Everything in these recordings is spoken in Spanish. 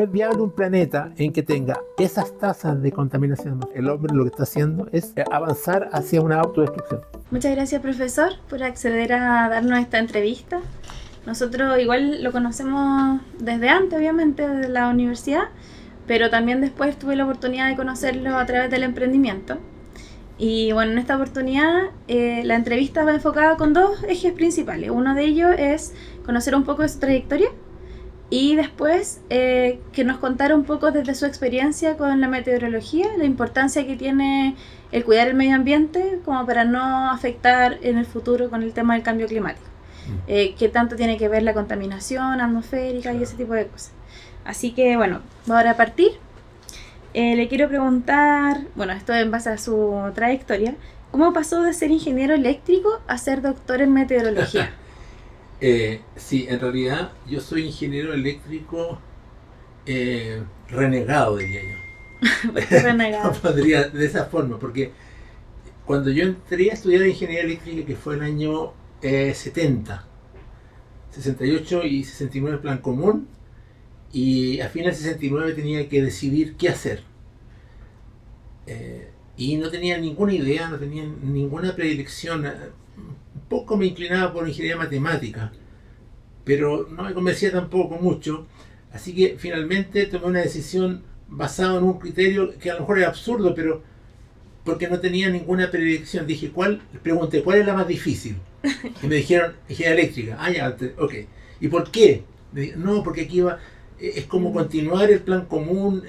es viable un planeta en que tenga esas tasas de contaminación. El hombre lo que está haciendo es avanzar hacia una autodestrucción. Muchas gracias, profesor, por acceder a darnos esta entrevista. Nosotros igual lo conocemos desde antes, obviamente, de la universidad, pero también después tuve la oportunidad de conocerlo a través del emprendimiento. Y bueno, en esta oportunidad la entrevista va enfocada con dos ejes principales. Uno de ellos es conocer un poco de su trayectoria y después que nos contara un poco desde su experiencia con la meteorología, la importancia que tiene el cuidar el medio ambiente como para no afectar en el futuro con el tema del cambio climático. Qué tanto tiene que ver la contaminación atmosférica y ese tipo de cosas. Así que bueno, ahora a partir. Le quiero preguntar, bueno, esto en base a su trayectoria, ¿cómo pasó de ser ingeniero eléctrico a ser doctor en meteorología? Sí, en realidad yo soy ingeniero eléctrico renegado, diría yo. ¿Por qué renegado? Lo pondría de esa forma, porque cuando yo entré a estudiar ingeniería eléctrica, que fue el año 70, 68 y 69 plan común, y a fines del 69 tenía que decidir qué hacer. Y no tenía ninguna idea, no tenía ninguna predilección. Un poco me inclinaba por ingeniería matemática, pero no me convencía tampoco mucho. Así que finalmente tomé una decisión basada en un criterio que a lo mejor era absurdo, pero porque no tenía ninguna predilección. Pregunté, ¿cuál es la más difícil? Y me dijeron, ingeniería eléctrica. Ah, ya, ok. ¿Y por qué? No, porque aquí es como continuar el plan común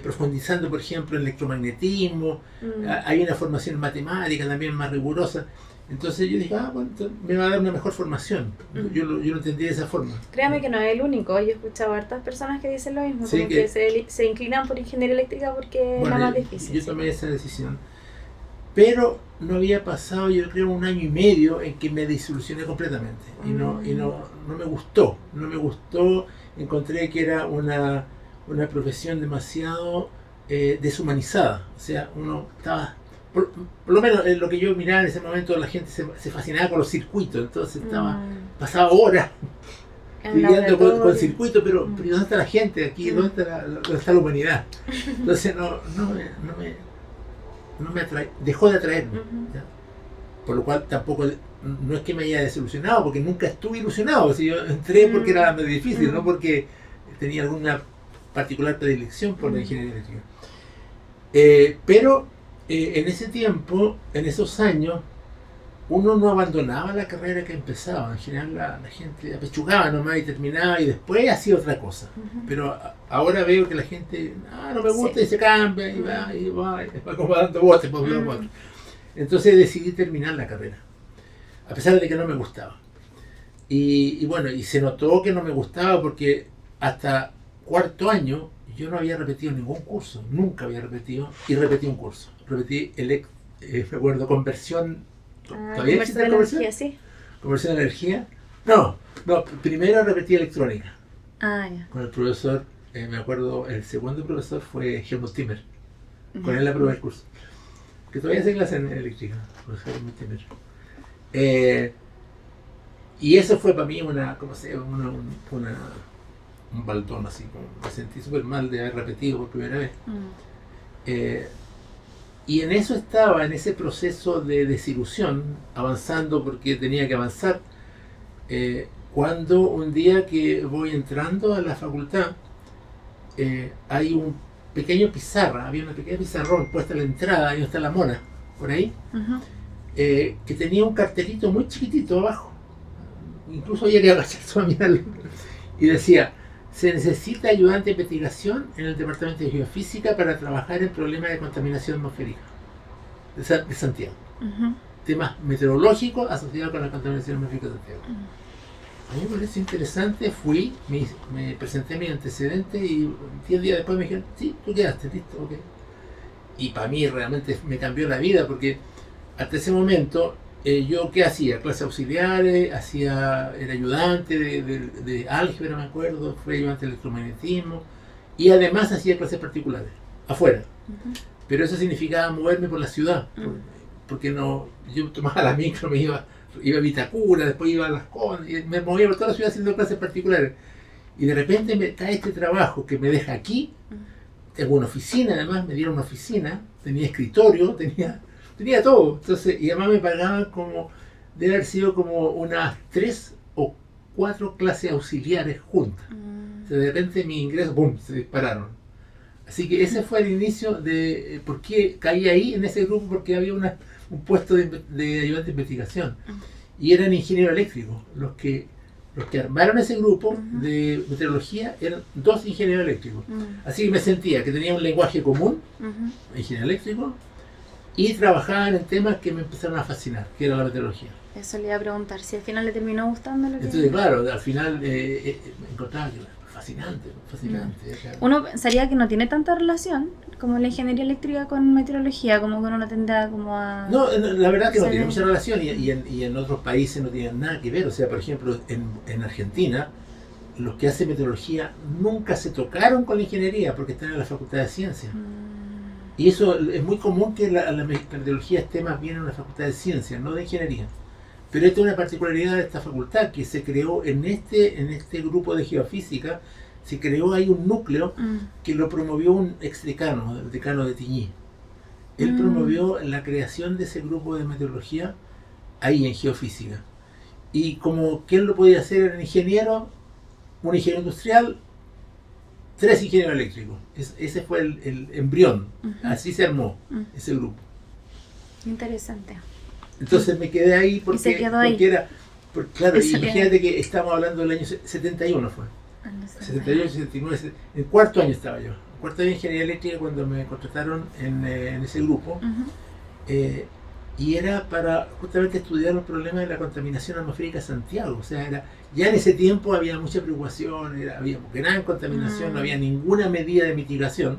profundizando, por ejemplo, en electromagnetismo. Hay una formación matemática también más rigurosa. Entonces yo dije, bueno, me va a dar una mejor formación. Yo lo entendí de esa forma. Créame que no es el único. Yo he escuchado a hartas personas que dicen lo mismo, sí, como que se inclinan por ingeniería eléctrica porque es la más difícil. Yo tomé esa decisión. Pero no había pasado, yo creo, 1 año y medio en que me desilusioné completamente. Y no me gustó. No me gustó. Encontré que era una profesión demasiado deshumanizada. O sea, uno estaba... Por lo menos en lo que yo miraba en ese momento, la gente se fascinaba con los circuitos. Entonces pasaba horas lidiando con circuitos, pero ¿dónde está la gente aquí? ¿Dónde está la humanidad? Entonces no me atrae, dejó de atraerme. Por lo cual tampoco, no es que me haya desilusionado, porque nunca estuve ilusionado. Si yo entré porque era muy difícil, no porque tenía alguna particular predilección por la ingeniería eléctrica. Pero en ese tiempo, en esos años, uno no abandonaba la carrera que empezaba. En general la gente apechugaba nomás y terminaba y después hacía otra cosa. Pero ahora veo que la gente, no me gusta, y se cambia y va como dando botes por los otros. Entonces decidí terminar la carrera, a pesar de que no me gustaba. Y bueno, y se notó que no me gustaba porque hasta 4º año yo no había repetido ningún curso, nunca había repetido, y repetí un curso. Repetí me acuerdo, conversión. ¿Todavía existe la conversión? Sí. ¿Conversión de energía? No, primero repetí electrónica. Ya. Con el profesor, me acuerdo, el segundo profesor fue Helmut Timmer. Con él aprobé el curso. Que todavía hace clase en eléctrica, profesor Helmut Timmer. Y eso fue para mí un baldón, así, como me sentí súper mal de haber repetido por primera vez. Y en eso estaba, en ese proceso de desilusión, avanzando porque tenía que avanzar, cuando un día que voy entrando a la facultad, hay un pequeño pizarra, había una pequeña pizarrón puesta en la entrada, ahí está la mona, por ahí, que tenía un cartelito muy chiquitito abajo, incluso había que agacharse a mirarlo, y decía: se necesita ayudante de investigación en el Departamento de Geofísica para trabajar en problemas de contaminación atmosférica de Santiago. Temas meteorológicos asociados con la contaminación atmosférica de Santiago. A mí me pareció interesante, fui, me presenté mis antecedentes y 10 días después me dijeron: sí, tú quedaste, listo, ok. Y para mí realmente me cambió la vida, porque hasta ese momento yo ¿qué hacía? Clases auxiliares, era ayudante de álgebra, me acuerdo, fui ayudante de electromagnetismo, y además hacía clases particulares, afuera. Pero eso significaba moverme por la ciudad, porque yo tomaba la micro, me iba a Vitacura, después iba a Las Condes, y me movía por toda la ciudad haciendo clases particulares. Y de repente me cae este trabajo que me deja aquí. Tengo una oficina, además me dieron una oficina, tenía escritorio, tenía todo. Entonces, y además me pagaban como, debe haber sido como unas 3 o 4 clases auxiliares juntas. O sea, de repente mis ingresos, ¡pum!, se dispararon. Así que ese fue el inicio de por qué caí ahí en ese grupo, porque había un puesto de ayudante de investigación. Y eran ingenieros eléctricos. Los que armaron ese grupo de meteorología eran 2 ingenieros eléctricos. Así que me sentía que tenía un lenguaje común, ingeniero eléctrico, y trabajaban en temas que me empezaron a fascinar, que era la meteorología. Eso le iba a preguntar, si al final le terminó gustando lo que... Entonces, claro, al final me encontraba que fascinante. Uno pensaría que no tiene tanta relación como la ingeniería eléctrica con meteorología, como que uno tendrá como a... No, la verdad que no tiene mucha relación y en otros países no tienen nada que ver. O sea, por ejemplo, en Argentina, los que hacen meteorología nunca se tocaron con la ingeniería porque están en la Facultad de Ciencias. Y eso es muy común, que la meteorología esté más bien en la Facultad de Ciencias, no de Ingeniería. Pero esta es una particularidad de esta facultad, que se creó en este grupo de geofísica, se creó ahí un núcleo que lo promovió un exdecano, el decano de Tiñí. Él promovió la creación de ese grupo de meteorología ahí en geofísica. Y como que él lo podía hacer, era un ingeniero industrial, 3 ingenieros eléctricos. Ese fue el embrión. Así se armó ese grupo. Interesante. Entonces me quedé ahí porque, se quedó ahí. Claro, imagínate que estamos hablando del año 71 fue. 78, 79, en cuarto año estaba yo. En cuarto año de ingeniería eléctrica cuando me contrataron en ese grupo. Y era para justamente estudiar los problemas de la contaminación atmosférica en Santiago. O sea, ya en ese tiempo había mucha preocupación, había gran contaminación, no había ninguna medida de mitigación.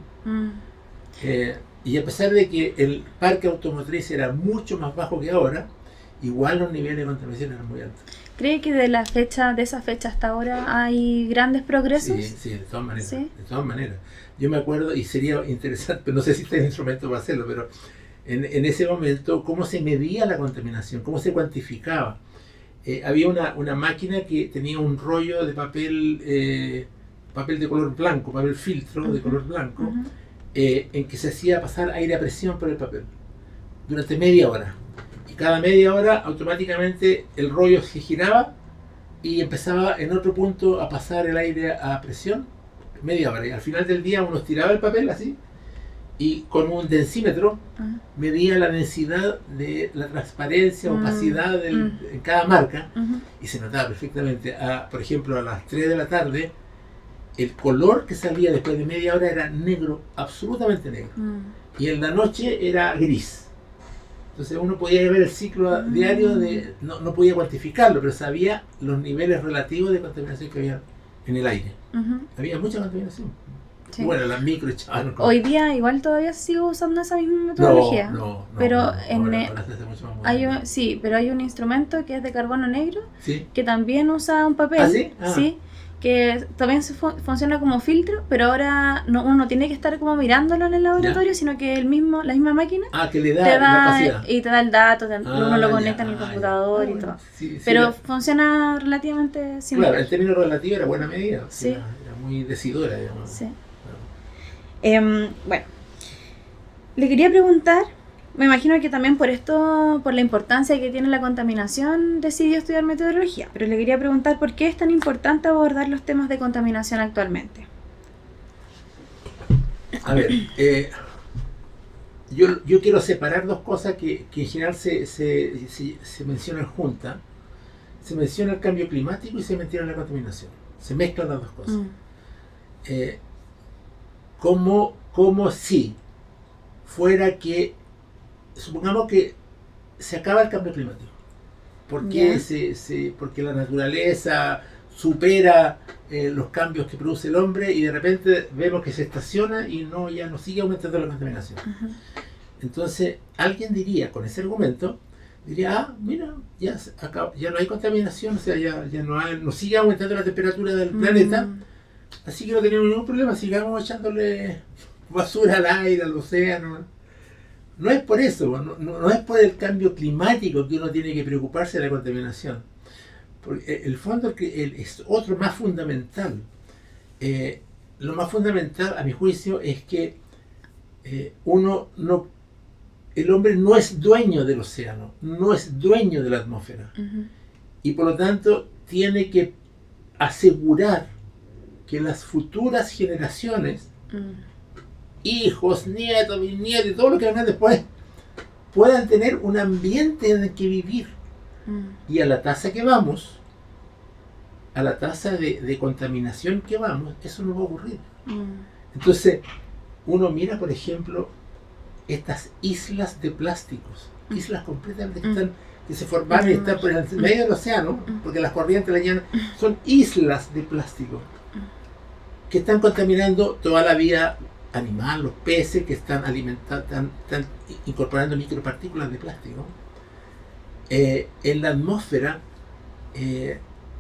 Y a pesar de que el parque automotriz era mucho más bajo que ahora, igual los niveles de contaminación eran muy altos. ¿Cree que de esa fecha hasta ahora hay grandes progresos? Sí, de todas maneras. ¿Sí? De todas maneras. Yo me acuerdo, y sería interesante, no sé si está el instrumento para hacerlo, pero en ese momento, cómo se medía la contaminación, cómo se cuantificaba. Había una máquina que tenía un rollo de papel de color blanco, papel filtro de color blanco, en que se hacía pasar aire a presión por el papel durante media hora. Y cada media hora automáticamente el rollo se giraba y empezaba en otro punto a pasar el aire a presión, media hora. Y al final del día uno estiraba el papel así y con un densímetro medía la densidad de la transparencia, opacidad en cada marca, y se notaba perfectamente. Por ejemplo, a las 3 de la tarde, el color que salía después de media hora era negro, absolutamente negro. Y en la noche era gris. Entonces uno podía ver el ciclo diario, no podía cuantificarlo, pero sabía los niveles relativos de contaminación que había en el aire. Había mucha contaminación. Sí. Bueno, las micro echaban. Hoy día igual todavía sigo usando esa misma metodología. Pero pero hay un instrumento que es de carbono negro, que también usa un papel. ¿Ah, sí? Sí, que también funciona como filtro, pero ahora uno no tiene que estar como mirándolo en el laboratorio, sino que la misma máquina que le da la capacidad. Y te da el dato, uno lo conecta en el computador y todo. Pero funciona relativamente similar. Claro, el término relativo era buena medida, era muy decidora, digamos. Sí. Bueno, le quería preguntar, me imagino que también por la importancia que tiene la contaminación, decidió estudiar meteorología, pero le quería preguntar por qué es tan importante abordar los temas de contaminación actualmente. A ver, yo quiero separar dos cosas que en general se mencionan juntas. Se menciona el cambio climático y se menciona la contaminación. Se mezclan las dos cosas. Como si fuera que, supongamos que se acaba el cambio climático, porque la naturaleza supera los cambios que produce el hombre y de repente vemos que se estaciona y ya no sigue aumentando la contaminación. Entonces alguien diría, con ese argumento, mira, ya no hay contaminación, o sea, ya no sigue aumentando la temperatura del planeta, así que no tenemos ningún problema, sigamos echándole basura al aire, al océano. No es por eso, no es por el cambio climático que uno tiene que preocuparse de la contaminación. Porque el fondo es otro más fundamental. lo más fundamental, a mi juicio, es que el hombre no es dueño del océano, no es dueño de la atmósfera. Y por lo tanto tiene que asegurar que las futuras generaciones, hijos, nietos, bisnietos y todo lo que vengan después, puedan tener un ambiente en el que vivir. Y a la tasa que vamos, a la tasa de contaminación que vamos, eso no va a ocurrir. Entonces, uno mira, por ejemplo, estas islas de plásticos, islas completamente que se formaron y están por el medio del océano, porque las corrientes la llenan, son islas de plástico que están contaminando toda la vida animal, los peces que están alimentando, están incorporando micropartículas de plástico. En la atmósfera,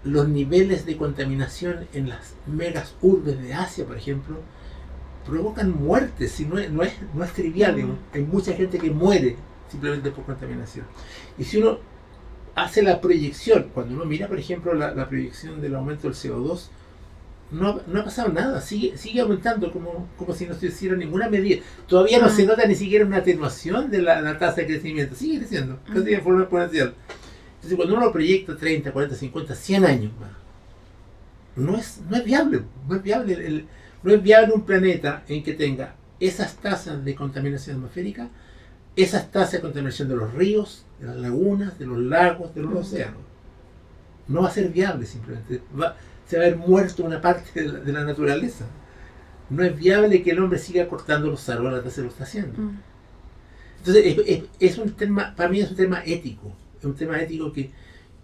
los niveles de contaminación en las megas urbes de Asia, por ejemplo, provocan muertes, y no es trivial. Hay mucha gente que muere simplemente por contaminación. Y si uno hace la proyección, cuando uno mira, por ejemplo, la proyección del aumento del CO2, no ha pasado nada, sigue aumentando como si no se hiciera ninguna medida. Todavía no se nota ni siquiera una atenuación de la tasa de crecimiento, sigue creciendo, casi de forma exponencial. Entonces, cuando uno lo proyecta 30, 40, 50, 100 años más, no es viable, no es viable un planeta en que tenga esas tasas de contaminación atmosférica, esas tasas de contaminación de los ríos, de las lagunas, de los lagos, de los océanos. No va a ser viable simplemente. Se va a haber muerto una parte de la naturaleza. No es viable que el hombre siga cortando los árboles a la tasa que lo está haciendo. Entonces, es un tema, para mí es un tema ético. Es un tema ético que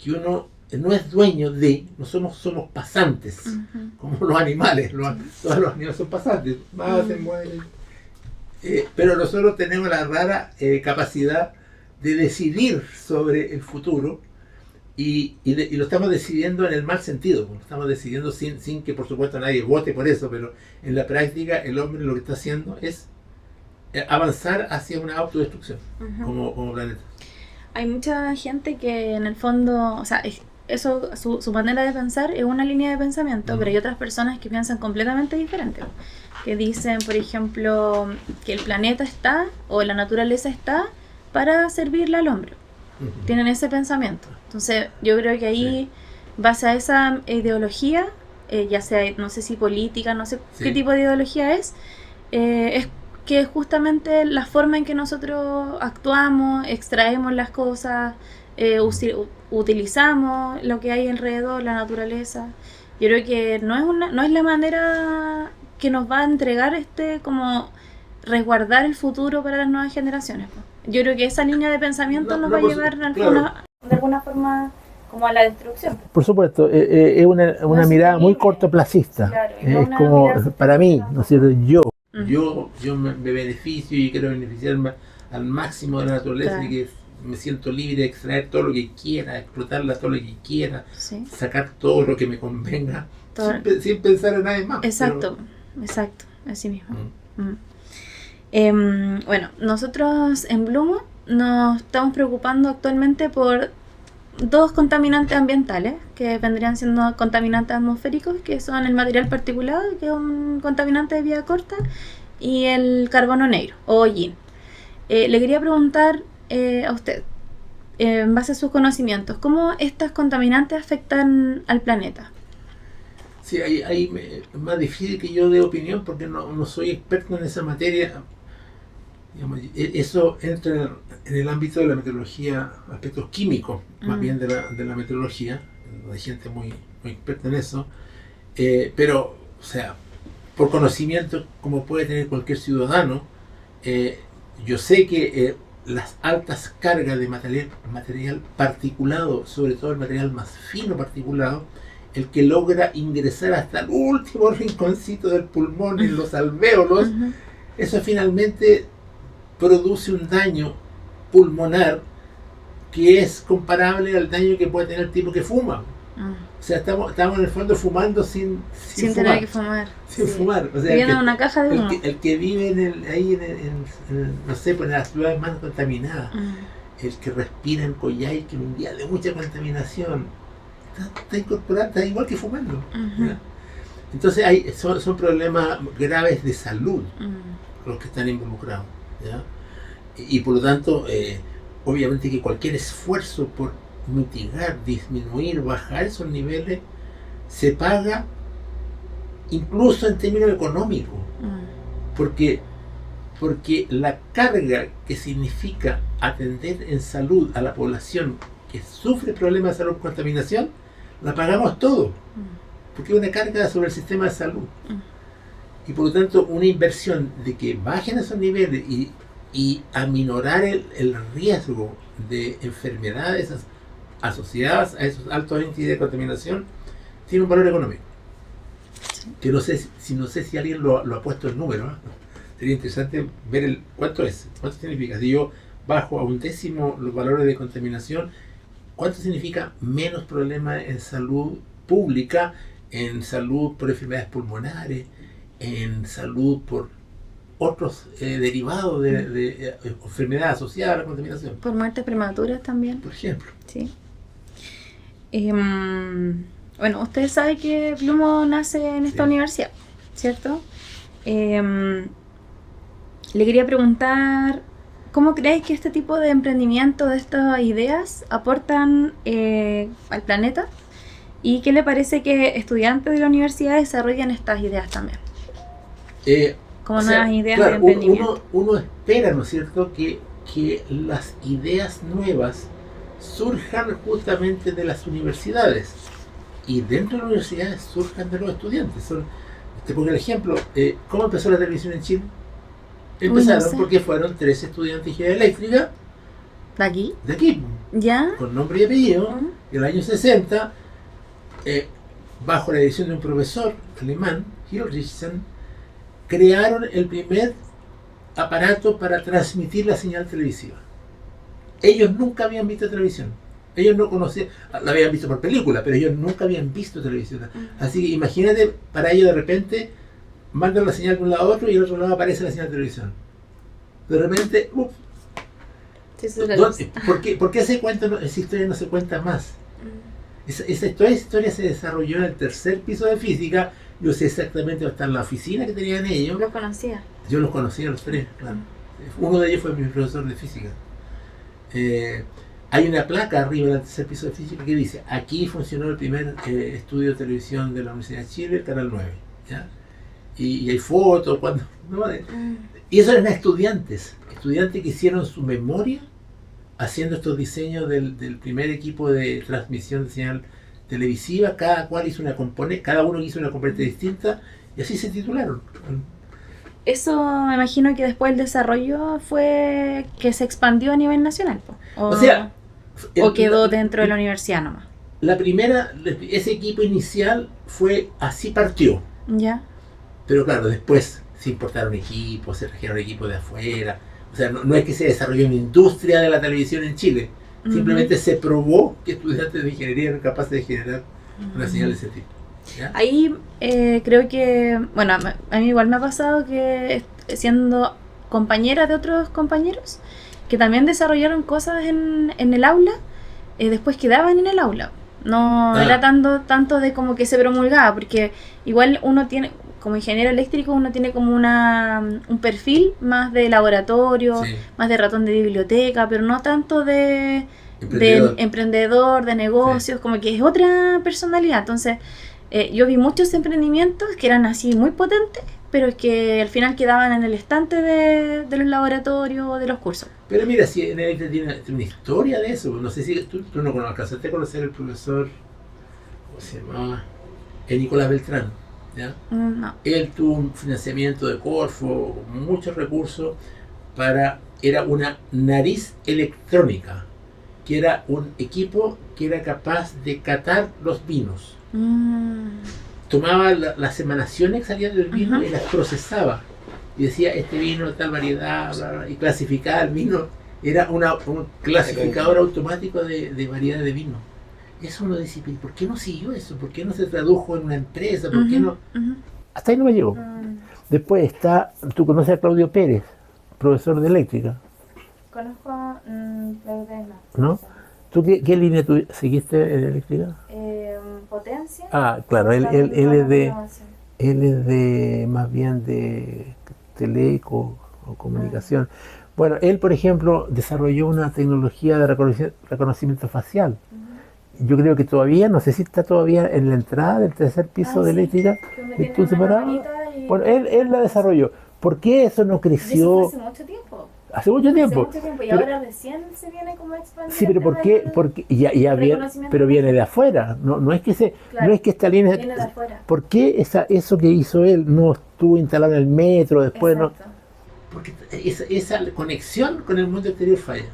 uno no es dueño de, no somos pasantes, como los animales. Todos los animales son pasantes, se mueren. Pero nosotros tenemos la rara capacidad de decidir sobre el futuro. Y lo estamos decidiendo en el mal sentido, lo estamos decidiendo sin que por supuesto nadie vote por eso, pero en la práctica el hombre lo que está haciendo es avanzar hacia una autodestrucción como planeta. Hay mucha gente que en el fondo, o sea, eso, su manera de pensar es una línea de pensamiento, pero hay otras personas que piensan completamente diferente, que dicen, por ejemplo, que el planeta está, o la naturaleza está, para servirle al hombre. Tienen ese pensamiento. Entonces yo creo que ahí, base a esa ideología, ya sea, no sé si política, no sé qué tipo de ideología es que justamente la forma en que nosotros actuamos, extraemos las cosas, utilizamos lo que hay alrededor, la naturaleza. Yo creo que no es la manera que nos va a entregar como resguardar el futuro para las nuevas generaciones. Yo creo que esa línea de pensamiento nos va a llevar de alguna forma como a la destrucción. Por supuesto, es una mirada muy cortoplacista. Claro, es como, para mí, ¿no es cierto? Yo me beneficio y quiero beneficiarme al máximo de la naturaleza, y que me siento libre de extraer todo lo que quiera, explotarla todo lo que quiera, sacar todo lo que me convenga, sin pensar en nadie más. Exacto, así mismo. Bueno, nosotros en Blumo nos estamos preocupando actualmente por dos contaminantes ambientales que vendrían siendo contaminantes atmosféricos, que son el material particulado, que es un contaminante de vida corta, y el carbono negro o hollín. Le quería preguntar a usted, en base a sus conocimientos, ¿cómo estas contaminantes afectan al planeta? Sí, ahí es más difícil que yo dé opinión porque no soy experto en esa materia. Digamos, eso entra en el ámbito de la meteorología, aspectos químicos, más bien de la meteorología. Hay gente muy experta en eso, pero, o sea, por conocimiento, como puede tener cualquier ciudadano, yo sé que las altas cargas de material particulado, sobre todo el material más fino particulado, el que logra ingresar hasta el último rinconcito del pulmón, en los alvéolos, eso finalmente produce un daño pulmonar que es comparable al daño que puede tener el tipo que fuma. O sea, estamos en el fondo fumando sin fumar. Tener que fumar. Sin fumar. O sea, viviendo en una caja de humo. El que vive no sé, pues en las ciudades más contaminadas, el que respira en Coyhaique, un día de mucha contaminación, está incorporado, está igual que fumando. Entonces son problemas graves de salud los que están involucrados, ¿ya? Y por lo tanto, obviamente que cualquier esfuerzo por mitigar, disminuir, bajar esos niveles se paga incluso en términos económicos, porque la carga que significa atender en salud a la población que sufre problemas de salud por contaminación, la pagamos todos, porque es una carga sobre el sistema de salud. Y por lo tanto, una inversión de que bajen esos niveles y aminorar el riesgo de enfermedades asociadas a esos altos índices de contaminación tiene un valor económico. Que no sé si alguien lo ha puesto en número, ¿no? Sería interesante ver cuánto significa. Si yo bajo a 1/10 los valores de contaminación, ¿cuánto significa menos problemas en salud pública, en salud por enfermedades pulmonares, en salud por otros derivados de enfermedades asociadas a la contaminación? Por muertes prematuras también. Por ejemplo. Sí. Bueno, ustedes saben que Blumo nace en esta universidad, ¿cierto? Le quería preguntar, ¿cómo crees que este tipo de emprendimiento, de estas ideas, aportan al planeta? ¿Y qué le parece que estudiantes de la universidad desarrollen estas ideas también? Como nuevas ideas de emprendimiento. Uno espera, ¿no es cierto?, que las ideas nuevas surjan justamente de las universidades. Y dentro de las universidades surjan de los estudiantes. Te pongo el ejemplo, ¿cómo empezó la televisión en Chile? Empezaron no sé. porque fueron 3 estudiantes de ingeniería eléctrica. ¿De aquí? De aquí. ¿Ya? Con nombre y apellido. En el año 60, bajo la dirección de un profesor alemán, Hilrichsen, crearon el primer aparato para transmitir la señal televisiva. Ellos nunca habían visto televisión. Ellos no conocían, la habían visto por película, pero ellos nunca habían visto televisión. Así que imagínate, para ellos de repente mandan la señal de un lado a otro y al otro lado aparece la señal de televisión. De repente, ¿por qué esa historia no se cuenta más? Toda esa historia se desarrolló en el 3er piso de física. Yo sé exactamente dónde está la oficina que tenían ellos. ¿Los conocía? Yo los conocía a los 3, claro. Uno de ellos fue mi profesor de física. Hay una placa arriba en el 3er piso de física que dice: aquí funcionó el primer estudio de televisión de la Universidad de Chile, el Canal 9, ¿ya? Y hay fotos, ¿no? Y esos eran estudiantes que hicieron su memoria haciendo estos diseños del primer equipo de transmisión de señal televisiva. Cada uno hizo una componente distinta y así se titularon. Eso me imagino que después el desarrollo fue que se expandió a nivel nacional, o quedó dentro de la universidad nomás. Ese equipo inicial así partió. Ya. Pero claro, después se importaron equipos, se trajeron equipos de afuera. O sea, no es que se desarrolló una industria de la televisión en Chile. Simplemente se probó que estudiantes de ingeniería eran capaces de generar una señal de ese tipo. ¿Ya? Ahí creo que, bueno, a mí igual me ha pasado que siendo compañera de otros compañeros que también desarrollaron cosas en el aula, después quedaban en el aula. No era tanto de como que se promulgaba, porque igual uno tiene, como ingeniero eléctrico, uno tiene como un perfil más de laboratorio, sí, más de ratón de biblioteca, pero no tanto de emprendedor, de negocios, sí, como que es otra personalidad. Entonces, yo vi muchos emprendimientos que eran así muy potentes, pero que al final quedaban en el estante de los laboratorios o de los cursos. Pero mira, si en el tiene una historia de eso, no sé si tú no alcanzaste a conocer al profesor, ¿cómo se llamaba? Nicolás Beltrán, ¿ya? No. Él tuvo un financiamiento de Corfo, muchos recursos, era una nariz electrónica, que era un equipo que era capaz de catar los vinos. Tomaba las emanaciones que salían del vino y las procesaba y decía: este vino de tal variedad, bla, bla, y clasificaba el vino. Era un clasificador automático de variedad de vino. Eso uno dice: ¿por qué no siguió eso? ¿Por qué no se tradujo en una empresa? ¿Por qué no? Hasta ahí no me llegó. Después tú conoces a Claudio Pérez, profesor de eléctrica. Conozco a Claudio Pérez, ¿no? ¿Tú qué línea tú seguiste en eléctrica? Potencia. Claro, él es Él es de, más bien de teleco o comunicación. Bueno, él, por ejemplo, desarrolló una tecnología de reconocimiento facial. Yo creo que todavía, no sé si está todavía en la entrada del tercer piso de eléctrica. ¿Tú separado? Bueno, él la desarrolló. ¿Por qué eso no creció? Hace mucho tiempo. Hace mucho tiempo. Hace mucho tiempo. Y ahora recién se viene como a expandir. Sí, pero ¿por qué? Porque ya viene, pero viene de afuera. No es que Claro, no es que esta línea. viene de afuera. ¿Por qué eso que hizo él no estuvo instalado en el metro después? Exacto. Porque esa conexión con el mundo exterior falla.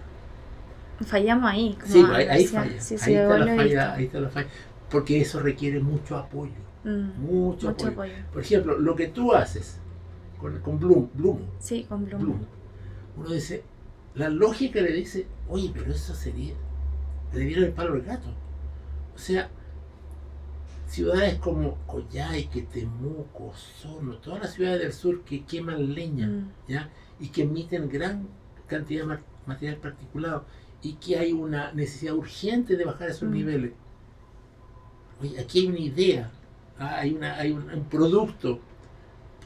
Fallamos ahí. Sí, ahí falla. Sí, ahí está la visto. falla, ahí está la falla. Porque eso requiere mucho apoyo. Mucho apoyo. Por ejemplo, lo que tú haces con Bloom. Sí, con Bloom. Uno dice, la lógica le dice, oye, pero eso sería, le dieron el palo al gato. O sea, ciudades como Coyhaique, Temuco, Osorno, todas las ciudades del sur que queman leña, ¿ya? Y que emiten gran cantidad de material particulado, y que hay una necesidad urgente de bajar esos niveles. Oye, aquí hay una idea, hay un producto.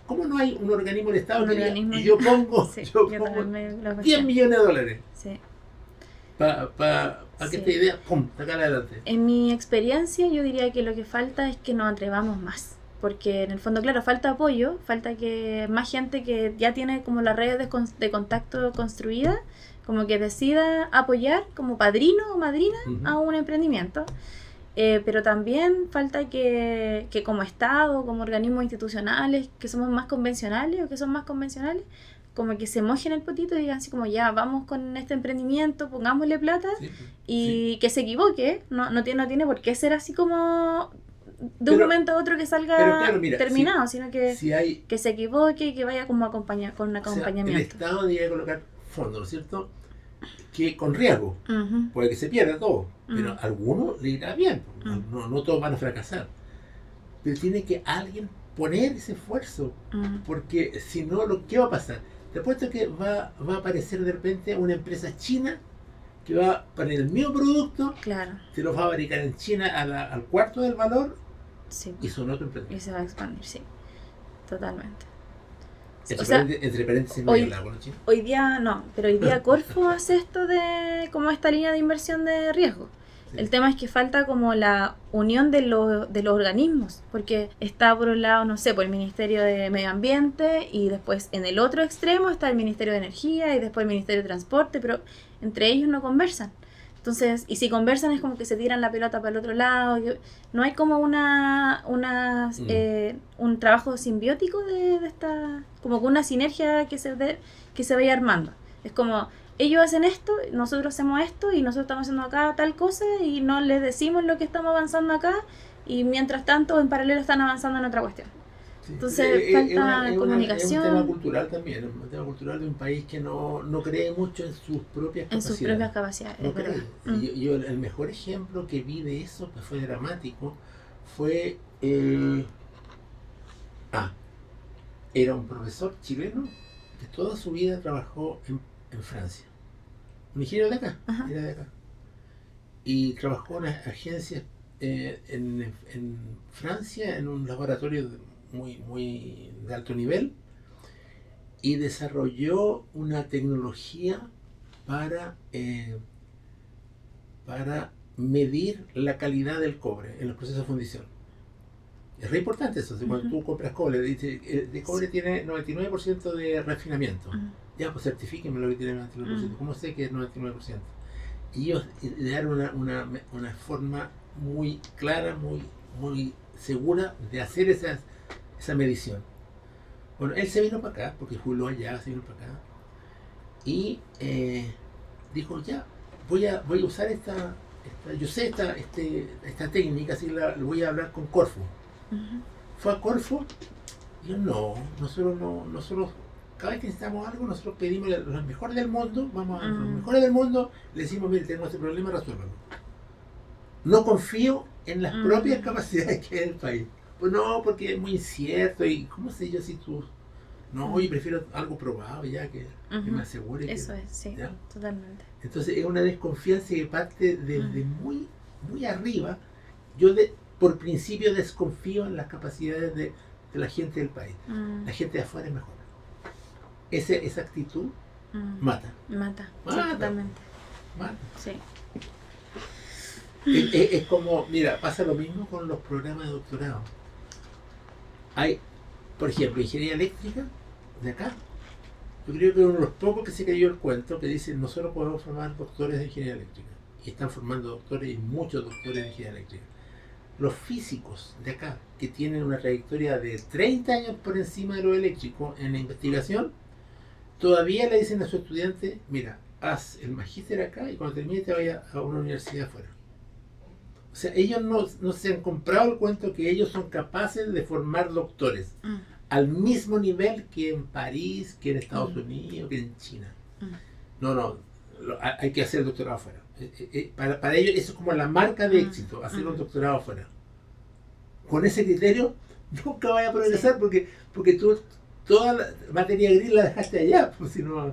¿Cómo no hay un organismo del Estado y yo pongo, sí, yo pongo 10 millones de dólares sí. para que esta idea, ¡pum!, sacarla adelante? En mi experiencia yo diría que lo que falta es que nos atrevamos más. Porque en el fondo, claro, falta apoyo, falta que más gente que ya tiene como las redes de contacto construidas, como que decida apoyar como padrino o madrina a un emprendimiento. Pero también falta que como Estado, como organismos institucionales, que somos más convencionales o que son más convencionales, como que se mojen el potito y digan así como ya, vamos con este emprendimiento, pongámosle plata, y que se equivoque, no tiene por qué ser así como de un momento a otro que salga claro, mira, terminado, sino que se equivoque y que vaya como con un acompañamiento. El Estado debería colocar fondos, ¿no es cierto?, que con riesgo, puede que se pierda todo, pero a algunos le irá bien, no todos van a fracasar, pero tiene que alguien poner ese esfuerzo, porque si no, ¿qué va a pasar? Te apuesto que va a aparecer de repente una empresa china que va a poner el mismo producto, se lo va a fabricar en China al cuarto del valor, y son otro emprendimiento. Y se va a expandir, sí, totalmente. Entre paréntesis, hoy día no, pero hoy día Corfo hace esto de como esta línea de inversión de riesgo. Sí. El tema es que falta como la unión de los organismos, porque está por un lado, no sé, por el Ministerio de Medio Ambiente, y después en el otro extremo está el Ministerio de Energía y después el Ministerio de Transporte, pero entre ellos no conversan. Entonces, y si conversan es como que se tiran la pelota para el otro lado. No hay como un trabajo simbiótico de esta, como con una sinergia que se vaya armando. Es como, ellos hacen esto, nosotros hacemos esto, y nosotros estamos haciendo acá tal cosa, y no les decimos lo que estamos avanzando acá, y mientras tanto, en paralelo están avanzando en otra cuestión. Sí. Entonces falta comunicación. Es un tema cultural también, un tema cultural de un país que no cree mucho en sus propias capacidades. En sus propias capacidades, no cree. Yo el mejor ejemplo que vi de eso, que fue dramático, fue... era un profesor chileno que toda su vida trabajó en Francia. Un ingeniero de acá, era de acá. Y trabajó en agencias en Francia, en un laboratorio muy de alto nivel, y desarrolló una tecnología para medir la calidad del cobre en los procesos de fundición. Es re importante eso. Cuando tú compras cobre, dice, de cobre tiene 99% de refinamiento. Ya, pues certifíquenme lo que tiene 99%. ¿Cómo sé que es 99%? Y ellos le dieron una forma muy clara, muy segura de hacer esa medición. Bueno, él se vino para acá, porque Julio allá se vino para acá, y dijo, ya, voy a usar esta técnica, así la voy a hablar con Corfo. Fue a Corfo, y yo, nosotros cada vez que necesitamos algo, nosotros pedimos a los mejores del mundo, vamos a los mejores del mundo, le decimos, mire, tenemos este problema, resuélvalo. No confío en las propias capacidades que hay en el país. Pues no, porque es muy incierto, y ¿cómo sé yo si tú... No, oye, prefiero algo probado ya, que me asegure. Eso es, sí, ¿ya? Totalmente. Entonces es una desconfianza que parte desde muy arriba. Yo por principio desconfío en las capacidades de de la gente del país. La gente de afuera es mejor. Esa actitud mata. Mata, sí, Mata. totalmente. Mata. Sí. Es como, mira, pasa lo mismo con los programas de doctorado. Hay, por ejemplo, ingeniería eléctrica de acá. Yo creo que uno de los pocos que se cayó el cuento que dicen nosotros podemos formar doctores de ingeniería eléctrica. Y están formando doctores y muchos doctores de ingeniería eléctrica. Los físicos de acá, que tienen una trayectoria de 30 años por encima de lo eléctrico en la investigación, todavía le dicen a su estudiante, mira, haz el magíster acá y cuando termine te vaya a una universidad afuera. O sea, ellos no se han comprado el cuento que ellos son capaces de formar doctores al mismo nivel que en París, que en Estados Unidos, que en China. No, hay que hacer el doctorado afuera. Para ellos eso es como la marca de éxito, hacer un doctorado afuera. Con ese criterio nunca vaya a progresar porque tú toda la materia gris la dejaste allá. Pues, si no...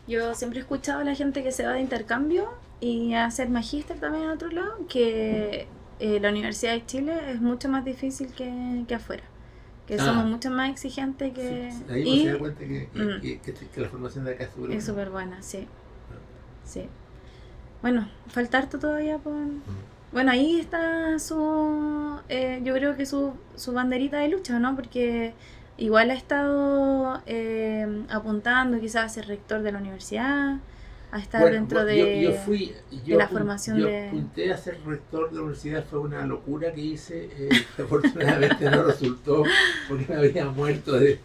Yo siempre he escuchado a la gente que se va de intercambio y a hacer magíster también en otro lado, que la Universidad de Chile es mucho más difícil que afuera. Que somos mucho más exigentes que... Sí, ahí uno se da cuenta que la formación de acá es súper buena, sí. Sí. Bueno, falta harto todavía por... Bueno, ahí está su... yo creo que su banderita de lucha, ¿no? Porque igual ha estado apuntando quizás a ser rector de la universidad, a estar dentro de la formación de... Yo apunté a ser rector de la universidad, fue una locura que hice, afortunadamente no resultó, porque me habría muerto de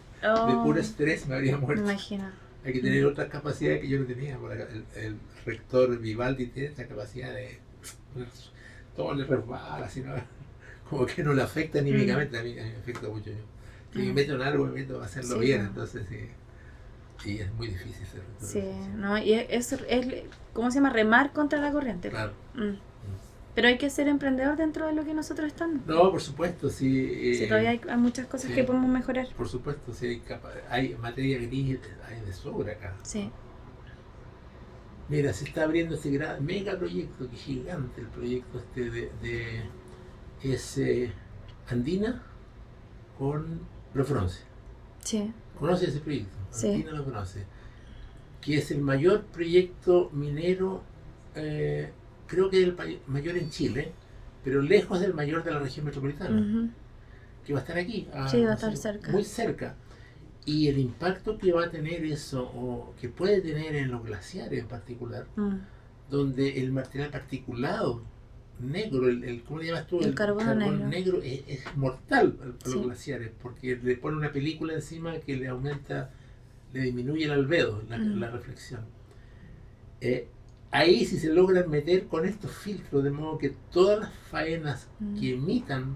puro estrés, me habría muerto. Me imagino. Hay que tener otras capacidades que yo no tenía, porque el rector Vivaldi tiene esa capacidad de... todo le resbala, sino, como que no le afecta anímicamente, a mí me afecta mucho. Si me meto en algo, me meto a hacerlo bien, entonces sí. Sí, es muy difícil ser rector. Sí, no, y es ¿cómo se llama? Remar contra la corriente. Claro. Pero hay que ser emprendedor dentro de lo que nosotros estamos. No, por supuesto, sí. Sí, todavía hay muchas cosas que podemos mejorar. Por supuesto, sí, hay materia gris, hay de sobra acá. Sí. Mira, se está abriendo ese gran mega proyecto, que es gigante el proyecto es Andina con Lofronce. Sí. ¿Conoce ese proyecto? Sí. Andina lo conoce. Que es el mayor proyecto minero, creo que es el mayor en Chile, pero lejos del mayor de la región metropolitana, que va a estar aquí. Sí, va a estar cerca. Muy cerca. Y el impacto que va a tener eso, o que puede tener en los glaciares en particular, donde el material particulado negro, ¿cómo le llamas tú? El carbono negro es mortal para los glaciares, porque le pone una película encima que le aumenta, le disminuye el albedo, la reflexión. Ahí si se logran meter con estos filtros, de modo que todas las faenas que emitan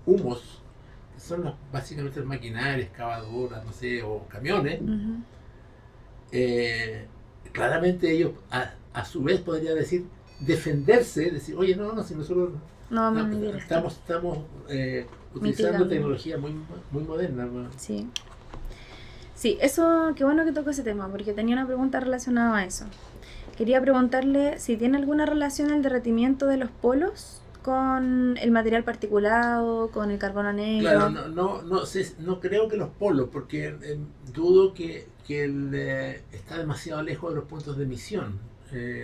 humos, que son básicamente maquinarias, excavadoras, no sé, o camiones, claramente ellos a su vez podrían defenderse, decir, oye, no, si nosotros estamos utilizando tecnología muy moderna. Sí. Sí, eso, qué bueno que tocó ese tema, porque tenía una pregunta relacionada a eso. Quería preguntarle si tiene alguna relación el derretimiento de los polos con el material particulado, con el carbono negro. Claro, no creo que los polos, porque dudo que está demasiado lejos de los puntos de emisión,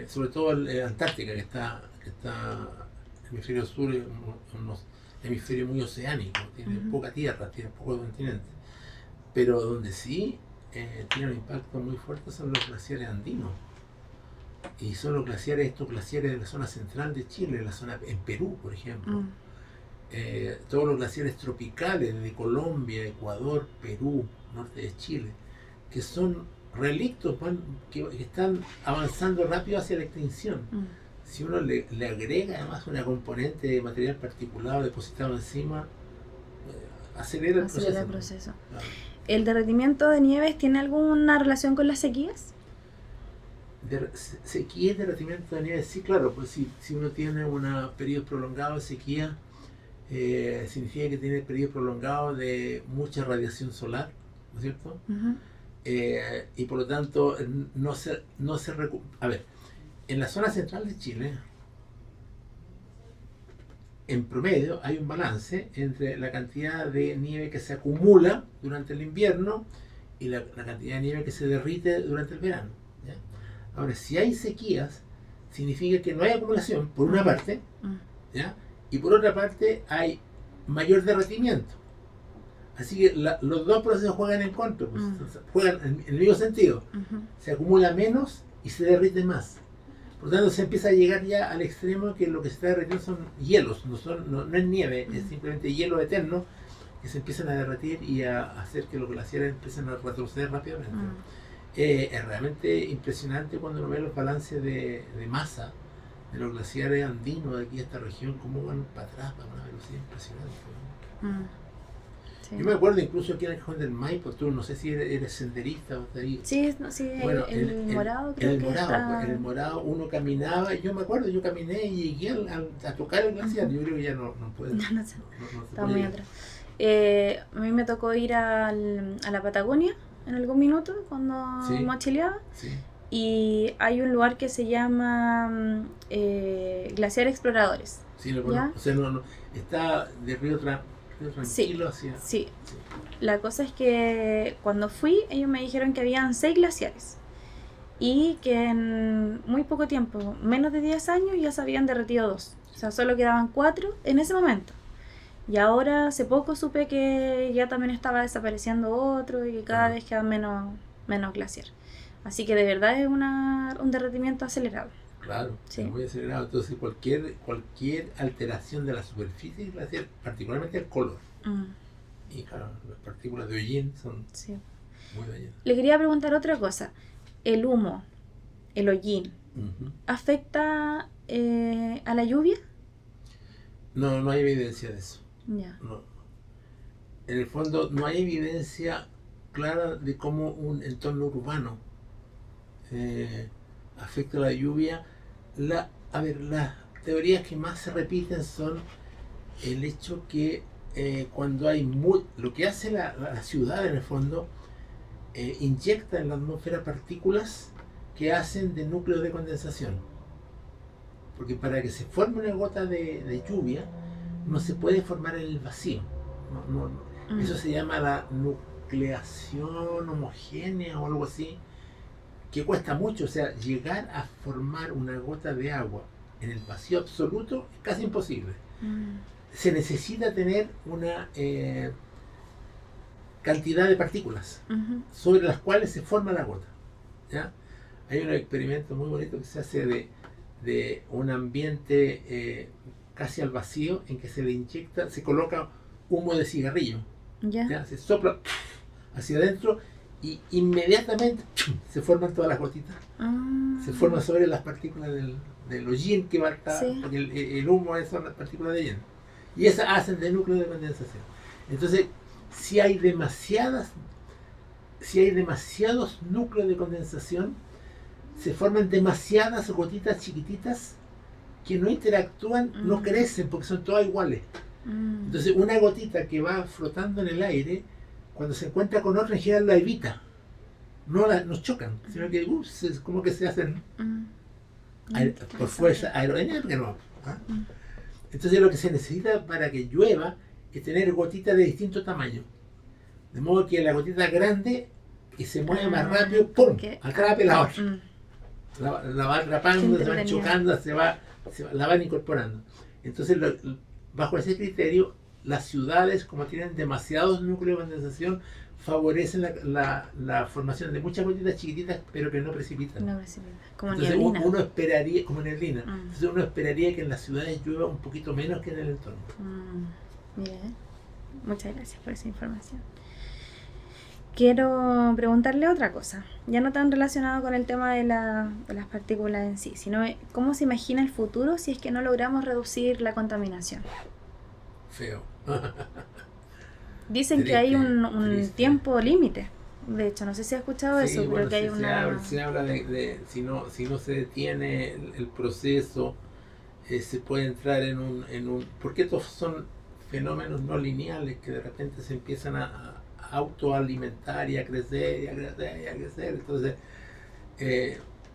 sobre todo Antártica, que está en el hemisferio sur, un hemisferio muy oceánico, tiene poca tierra, tiene pocos continentes, pero donde sí tiene un impacto muy fuerte son los glaciares andinos. Y son estos glaciares de la zona central de Chile, en Perú, por ejemplo. Todos los glaciares tropicales de Colombia, Ecuador, Perú, norte de Chile, que son relictos que están avanzando rápido hacia la extinción. Si uno le agrega además una componente de material particulado depositado encima, acelera el proceso. Claro. ¿El derretimiento de nieves tiene alguna relación con las sequías? Sequía y derretimiento de nieve, sí, claro, pues si uno tiene un periodo prolongado de sequía, significa que tiene periodo prolongado de mucha radiación solar, ¿no es cierto? Y por lo tanto no se recupera. A ver, en la zona central de Chile, en promedio hay un balance entre la cantidad de nieve que se acumula durante el invierno y la cantidad de nieve que se derrite durante el verano. ¿Ya? Ahora, si hay sequías, significa que no hay acumulación, por una parte, ¿ya? Y por otra parte hay mayor derretimiento. Así que los dos procesos juegan en contra, pues, juegan en el mismo sentido. Se acumula menos y se derrite más. Por lo tanto, se empieza a llegar ya al extremo que lo que se está derritiendo son hielos, no es nieve, es simplemente hielo eterno que se empiezan a derretir y a hacer que los glaciares empiecen a retroceder rápidamente. Es realmente impresionante cuando uno ve los balances de masa de los glaciares andinos de aquí a esta región, cómo van para atrás a una velocidad impresionante. Sí. Yo me acuerdo incluso aquí en el Cajón del Maipo, tú no sé si eres senderista o ahí. Sí, sí, bueno, el morado creo que está... En el morado uno caminaba, yo me acuerdo, yo caminé y llegué a tocar el glaciar, yo creo que ya no puedo. No sé, está muy atrás. A mí me tocó ir a la Patagonia en algún minuto cuando mochileaba. Sí. Y hay un lugar que se llama Glaciar Exploradores. Sí, lo conozco. O sea, está de río tranquilo hacia... Sí. La cosa es que cuando fui, ellos me dijeron que habían 6 glaciares. Y que en muy poco tiempo, menos de 10 años, ya se habían derretido 2. O sea, solo quedaban 4 en ese momento. Y ahora, hace poco, supe que ya también estaba desapareciendo otro y que cada vez queda menos glaciar. Así que de verdad es un derretimiento acelerado. Claro, es muy acelerado. Entonces cualquier alteración de la superficie glaciar, particularmente el color. Y claro, las partículas de hollín son muy dañinas. Le quería preguntar otra cosa. ¿El humo, el hollín, afecta a la lluvia? No hay evidencia de eso. Ya. No. En el fondo no hay evidencia clara de cómo un entorno urbano afecta a la lluvia. Las teorías que más se repiten son el hecho que cuando hay lo que hace la ciudad en el fondo, inyecta en la atmósfera partículas que hacen de núcleos de condensación. Porque para que se forme una gota de lluvia no se puede formar en el vacío. Eso se llama la nucleación homogénea o algo así, que cuesta mucho. O sea, llegar a formar una gota de agua en el vacío absoluto es casi imposible. Se necesita tener una cantidad de partículas sobre las cuales se forma la gota. ¿Ya? Hay un experimento muy bonito que se hace de un ambiente casi al vacío, en que se le inyecta, se coloca humo de cigarrillo. ¿Ya? Se sopla hacia adentro y inmediatamente se forman todas las gotitas. Se forman sobre las partículas del hollín que va a estar, porque el humo son las partículas de hollín. Y esas hacen de núcleo de condensación. Entonces, si hay demasiados núcleos de condensación, se forman demasiadas gotitas chiquititas que no interactúan, no crecen, porque son todas iguales. Entonces, una gotita que va flotando en el aire, cuando se encuentra con otra, en general la evita. No chocan, sino que es como que se hacen por fuerza aerodinámica. Entonces, lo que se necesita para que llueva es tener gotitas de distinto tamaño. De modo que la gotita grande, que se mueve más rápido, ¡pum!, atrape la otra. La va atrapando, se va chocando, la van incorporando. Entonces, bajo ese criterio, las ciudades, como tienen demasiados núcleos de condensación, favorecen la formación de muchas gotitas chiquititas, pero que no precipitan. Como entonces, neblina. Uno esperaría, como neblina. Entonces uno esperaría que en las ciudades llueva un poquito menos que en el entorno. Bien. Muchas gracias por esa información. Quiero preguntarle otra cosa, ya no tan relacionado con el tema de las partículas en sí, sino cómo se imagina el futuro si es que no logramos reducir la contaminación. Feo. Dicen triste, que hay un tiempo límite. De hecho, no sé si has escuchado eso, pero bueno, que hay se habla de si no se detiene el proceso, se puede entrar en un... Porque estos son fenómenos no lineales que de repente se empiezan a autoalimentar y a crecer y a crecer y a crecer. Entonces,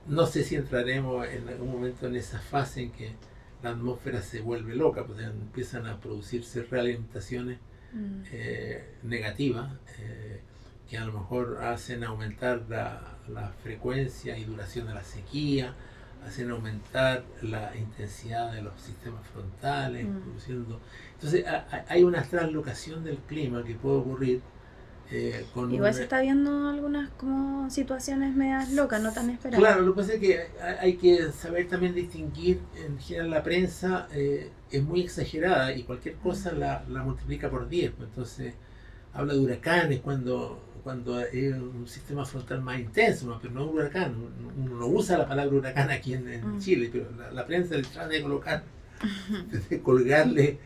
no sé si entraremos en algún momento en esa fase en que la atmósfera se vuelve loca, pues empiezan a producirse realimentaciones negativas, que a lo mejor hacen aumentar la frecuencia y duración de la sequía, hacen aumentar la intensidad de los sistemas frontales, produciendo... Entonces hay una translocación del clima que puede ocurrir. Igual se está viendo algunas como situaciones medias locas, no tan esperadas. Claro, lo que pasa es que hay que saber también distinguir. En general la prensa es muy exagerada y cualquier cosa la multiplica por 10. Entonces habla de huracanes cuando es un sistema frontal más intenso, pero no un huracán. Uno no usa la palabra huracán aquí en Chile, pero la prensa le trata de colocar, de colgarle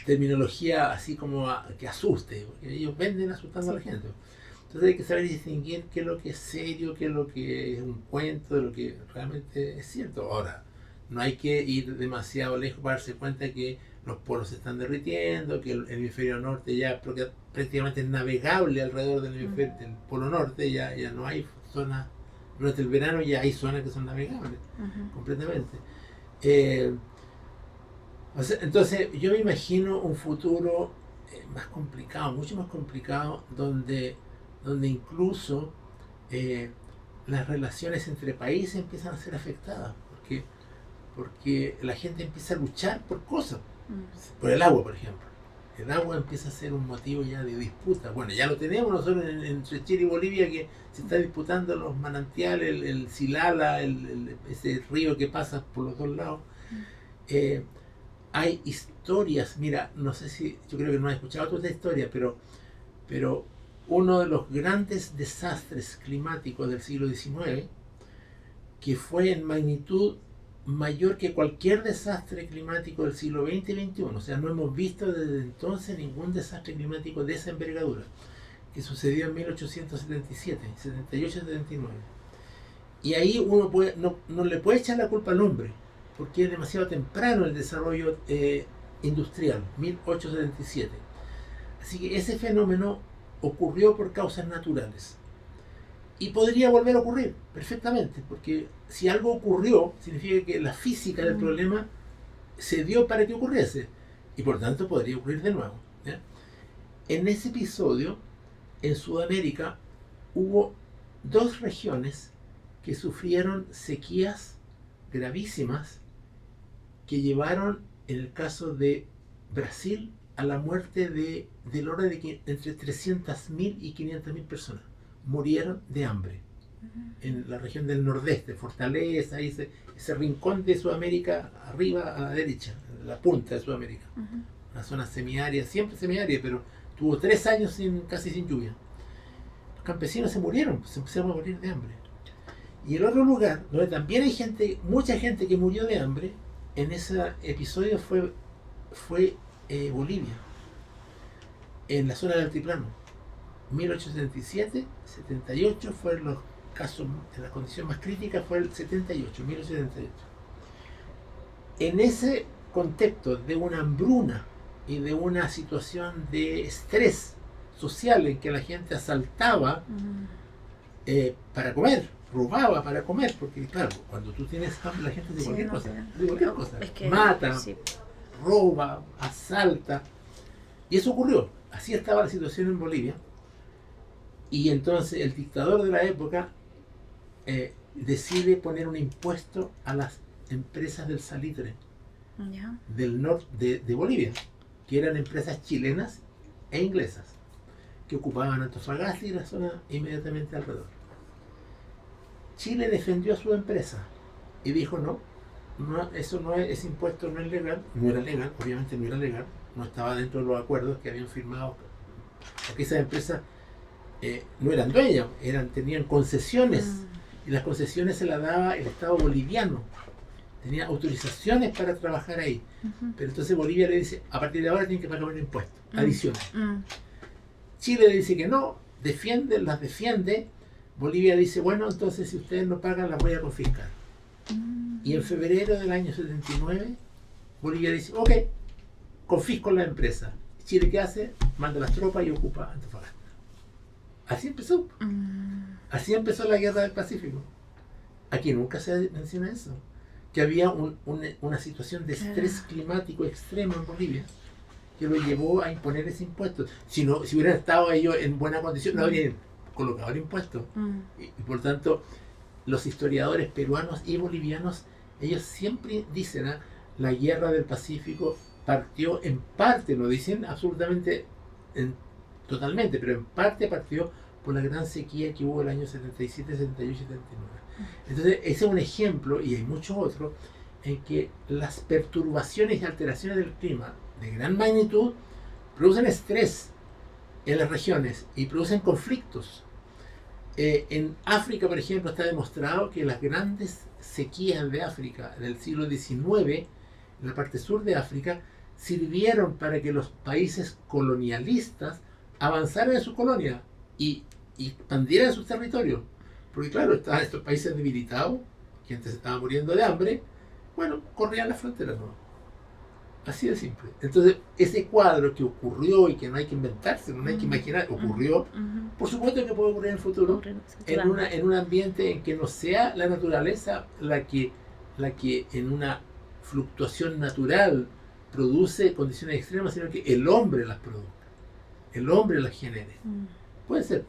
terminología así como que asuste, porque ellos venden asustando a la gente. Entonces hay que saber distinguir qué es lo que es serio, qué es lo que es un cuento, de lo que realmente es cierto. Ahora, no hay que ir demasiado lejos para darse cuenta que los polos se están derritiendo, que el hemisferio norte ya prácticamente es navegable alrededor del hemisferio del polo norte, ya no hay zonas, durante el verano ya hay zonas que son navegables completamente. Entonces yo me imagino un futuro más complicado, mucho más complicado, donde incluso las relaciones entre países empiezan a ser afectadas, porque la gente empieza a luchar por cosas, por el agua, por ejemplo. El agua empieza a ser un motivo ya de disputa. Bueno, ya lo tenemos nosotros entre Chile y Bolivia, que se está disputando los manantiales, el Silala, ese río que pasa por los dos lados. Hay historias, mira, no sé si, yo creo que no has escuchado toda esta historia, pero uno de los grandes desastres climáticos del siglo XIX, que fue en magnitud mayor que cualquier desastre climático del siglo XX y XXI, o sea, no hemos visto desde entonces ningún desastre climático de esa envergadura, que sucedió en 1877, 78, 79. Y ahí uno no le puede echar la culpa al hombre, porque es demasiado temprano el desarrollo industrial, 1877. Así que ese fenómeno ocurrió por causas naturales. Y podría volver a ocurrir perfectamente, porque si algo ocurrió, significa que la física del problema se dio para que ocurriese, y por tanto podría ocurrir de nuevo, ¿ya? En ese episodio, en Sudamérica, hubo 2 regiones que sufrieron sequías gravísimas que llevaron, en el caso de Brasil, a la muerte del orden de entre 300.000 y 500.000 personas. Murieron de hambre en la región del nordeste, Fortaleza, ese rincón de Sudamérica, arriba a la derecha, la punta de Sudamérica, una zona semiárida, siempre semiárida, pero tuvo 3 años casi sin lluvia. Los campesinos se murieron, se empezaron a morir de hambre. Y el otro lugar, donde también hay mucha gente que murió de hambre, en ese episodio fue Bolivia, en la zona del altiplano. 1877, 78 fueron los casos, en la condición más crítica fue el 78, 1878. En ese contexto de una hambruna y de una situación de estrés social en que la gente asaltaba para comer, robaba para comer, porque claro, cuando tú tienes hambre la gente hace cualquier cosa, es que, mata, roba, asalta, y eso ocurrió. Así estaba la situación en Bolivia. Y entonces el dictador de la época decide poner un impuesto a las empresas del salitre del norte de Bolivia, que eran empresas chilenas e inglesas, que ocupaban Antofagasta y la zona inmediatamente alrededor. Chile defendió a su empresa y dijo no, eso no es, ese impuesto no es legal, no era legal, obviamente no era legal, no estaba dentro de los acuerdos que habían firmado, porque esas empresas no eran dueñas, tenían concesiones, y las concesiones se las daba el Estado boliviano, tenía autorizaciones para trabajar ahí, pero entonces Bolivia le dice, a partir de ahora tienen que pagar un impuesto adicional. Chile le dice que no, las defiende, Bolivia dice, bueno, entonces si ustedes no pagan las voy a confiscar. Y en febrero del año 79, Bolivia dice, ok, confisco la empresa. Chile, ¿qué hace? Manda las tropas y ocupa Antofagasta. Así empezó. Así empezó la guerra del Pacífico. Aquí nunca se menciona eso. que había una situación de estrés climático extremo en Bolivia que lo llevó a imponer ese impuesto. Si hubieran estado ellos en buena condición, no habrían colocado el impuesto. Y por tanto, los historiadores peruanos y bolivianos, ellos siempre dicen, la guerra del Pacífico partió en parte, no dicen absolutamente totalmente, pero en parte partió por la gran sequía que hubo el año 77, 78 y 79. Entonces, ese es un ejemplo, y hay muchos otros, en que las perturbaciones y alteraciones del clima de gran magnitud producen estrés en las regiones y producen conflictos. En África, por ejemplo, está demostrado que las grandes sequías de África del siglo XIX, en la parte sur de África, sirvieron para que los países colonialistas avanzaran en su colonia y expandieran sus territorios. Porque claro, estaban estos países debilitados, gente se estaba muriendo de hambre, bueno, corrían las fronteras, ¿no? Así de simple. Entonces, ese cuadro que ocurrió y que no hay que inventarse, no hay que imaginar, ocurrió, por supuesto que puede ocurrir en el futuro, en un ambiente en que no sea la naturaleza la que en una fluctuación natural produce condiciones extremas, sino que el hombre las produzca, el hombre las genere. Puede ser.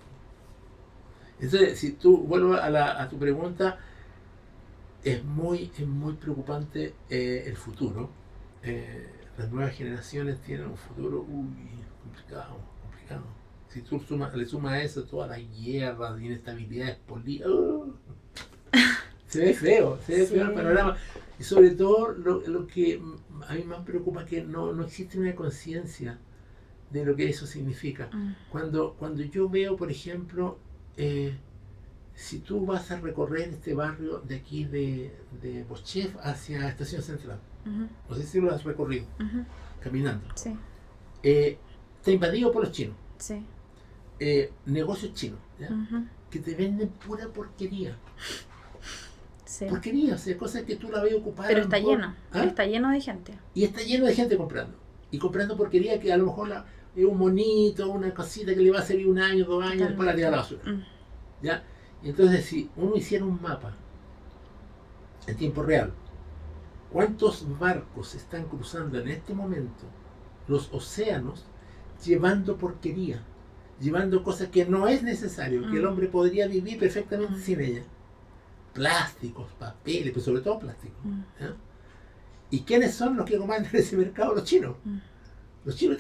Entonces, si tú vuelvo a tu pregunta, es muy preocupante el futuro. Las nuevas generaciones tienen un futuro complicado. Si tú le sumas a eso todas las guerras, inestabilidades políticas, se ve feo el panorama. Y sobre todo lo que a mí más preocupa es que no existe una conciencia de lo que eso significa. Cuando yo veo, por ejemplo, si tú vas a recorrer este barrio de aquí de Boschef hacia Estación Central, no sé si lo has recorrido, caminando, sí. Está invadido por los chinos, sí. Negocios chinos, ¿ya? Que te venden pura porquería. Sí. Porquería, o sea, cosas que tú la ves ocupar. Pero está lleno, está lleno de gente. Y está lleno de gente comprando. Y comprando porquería que a lo mejor es un monito, una cosita que le va a servir 1 año, 2 años, después la tira a la basura. ¿Ya? Y entonces, si uno hiciera un mapa en tiempo real, ¿cuántos barcos están cruzando en este momento los océanos llevando porquería? Llevando cosas que no es necesario, que el hombre podría vivir perfectamente sin ella. Plásticos, papeles, pero sobre todo plásticos. ¿Ya? ¿Y quiénes son los que comandan ese mercado? Los chinos. Los chinos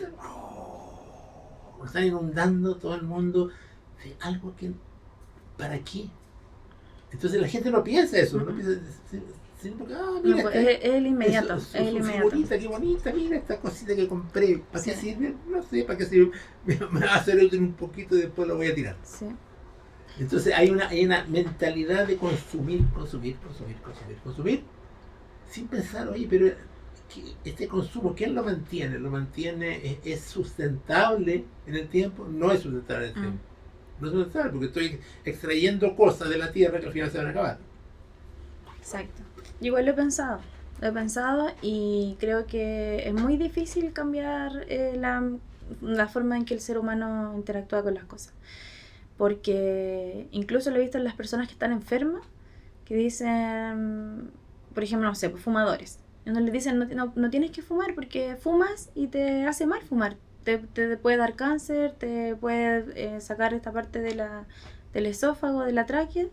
están inundando todo el mundo de algo que... ¿Para qué? Entonces la gente no piensa eso, no piensa... Porque, mira, no, es el inmediato. Es el inmediato. Qué bonita, mira esta cosita que compré. ¿Para qué sirve? No sé, ¿para qué sirve? Me va a hacer útil un poquito y después lo voy a tirar. Sí. Entonces hay una mentalidad de consumir, sin pensar, oye, pero este consumo, ¿quién lo mantiene? ¿Lo mantiene? ¿Es sustentable en el tiempo? No es sustentable en el tiempo. No es sustentable porque estoy extrayendo cosas de la tierra que al final se van a acabar. Exacto. Yo igual lo he pensado y creo que es muy difícil cambiar la forma en que el ser humano interactúa con las cosas. Porque incluso lo he visto en las personas que están enfermas, que dicen, por ejemplo, no sé, pues fumadores. Entonces les dicen, no tienes que fumar porque fumas y te hace mal fumar. Te puede dar cáncer, te puede sacar esta parte del esófago, de la tráquea,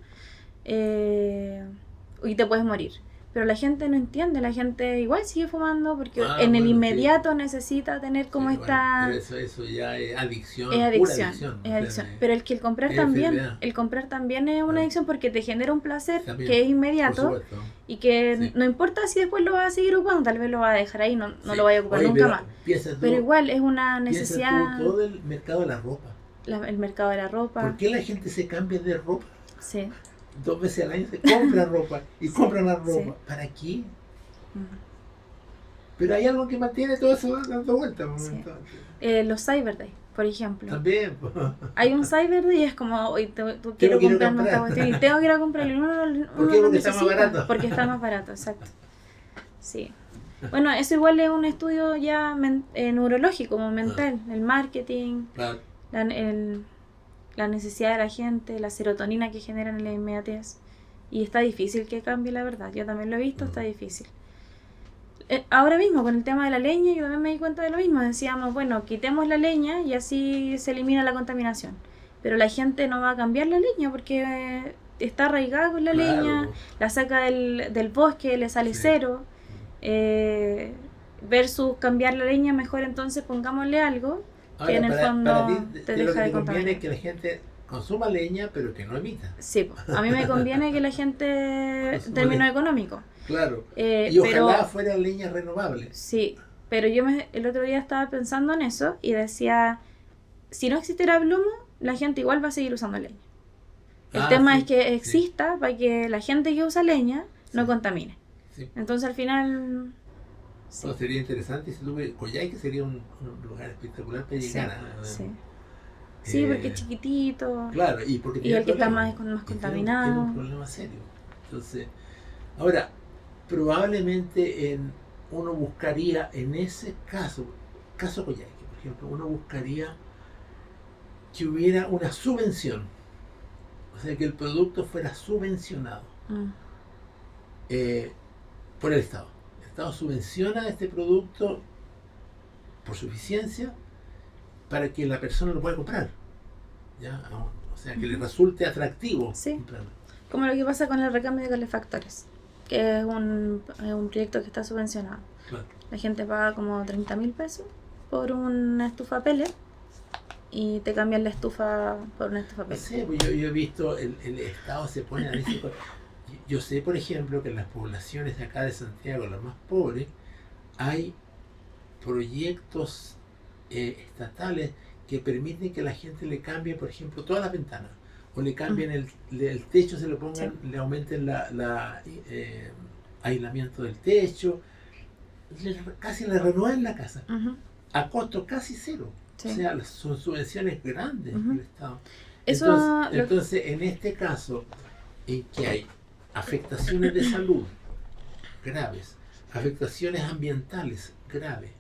y te puedes morir. Pero la gente no entiende, la gente igual sigue fumando porque el inmediato necesita tener como esta... Pero eso ya es adicción. Es adicción, pura adicción. Pero el comprar también es una adicción porque te genera un placer también, que es inmediato y que no importa si después lo vas a seguir ocupando, tal vez lo vas a dejar ahí, no lo vayas a ocupar nunca más. Pero igual es una necesidad... Todo el mercado de la ropa. El mercado de la ropa. ¿Por qué la gente se cambia de ropa? Sí. 2 veces al año se compra ropa y compra más ropa. Sí. ¿Para qué? Pero hay algo que mantiene todo eso dando vueltas. Sí. Los Cyber Day, por ejemplo. También. Hay un Cyber Day y es como, hoy quiero comprarme esta cuestión y tengo que ir a comprarlo. ¿Por qué? Porque está más barato. Porque está más barato, exacto. Sí. Bueno, eso igual es un estudio ya neurológico, como mental. El marketing, claro. La necesidad de la gente, la serotonina que generan en la inmediatez. Y está difícil que cambie, la verdad. Yo también lo he visto, está difícil. Ahora mismo, con el tema de la leña, yo también me di cuenta de lo mismo. Decíamos, bueno, quitemos la leña y así se elimina la contaminación. Pero la gente no va a cambiar la leña porque está arraigada con la leña, la saca del bosque, le sale cero. Versus cambiar la leña, mejor entonces pongámosle algo que en el fondo te deja de contaminar. Conviene que la gente consuma leña, pero que no emita. Sí, a mí me conviene que la gente, en términos económicos. Claro, y ojalá fuera leña renovable. Sí, pero yo el otro día estaba pensando en eso y decía, si no existiera Blue Moon, la gente igual va a seguir usando leña. El tema es que exista para que la gente que usa leña no contamine. Sí. Entonces al final... Sí. Sería interesante si tuve Coyhaique, sería un lugar espectacular para llegar. Sí, porque es chiquitito. Claro, y porque el que está más contaminado. Tiene un problema serio. Entonces, ahora, probablemente uno buscaría en ese caso Coyhaique, por ejemplo, uno buscaría que hubiera una subvención, o sea, que el producto fuera subvencionado por el Estado. El Estado subvenciona este producto por su eficiencia para que la persona lo pueda comprar, ¿ya? O sea, que le resulte atractivo comprarlo. Como lo que pasa con el recambio de calefactores, que es un proyecto que está subvencionado. Claro. La gente paga como 30.000 pesos por una estufa pellet y te cambian la estufa por una estufa pellet. Sí, pues yo he visto el Estado se pone a decir. Yo sé, por ejemplo, que en las poblaciones de acá de Santiago, las más pobres, hay proyectos estatales que permiten que la gente le cambie, por ejemplo, todas las ventanas, o le cambien el techo, se lo pongan, le aumenten aislamiento del techo, casi le renueven la casa, a costo casi cero. O sea, son subvenciones grandes del Estado. Entonces, en este caso, en que hay afectaciones de salud graves, afectaciones ambientales graves,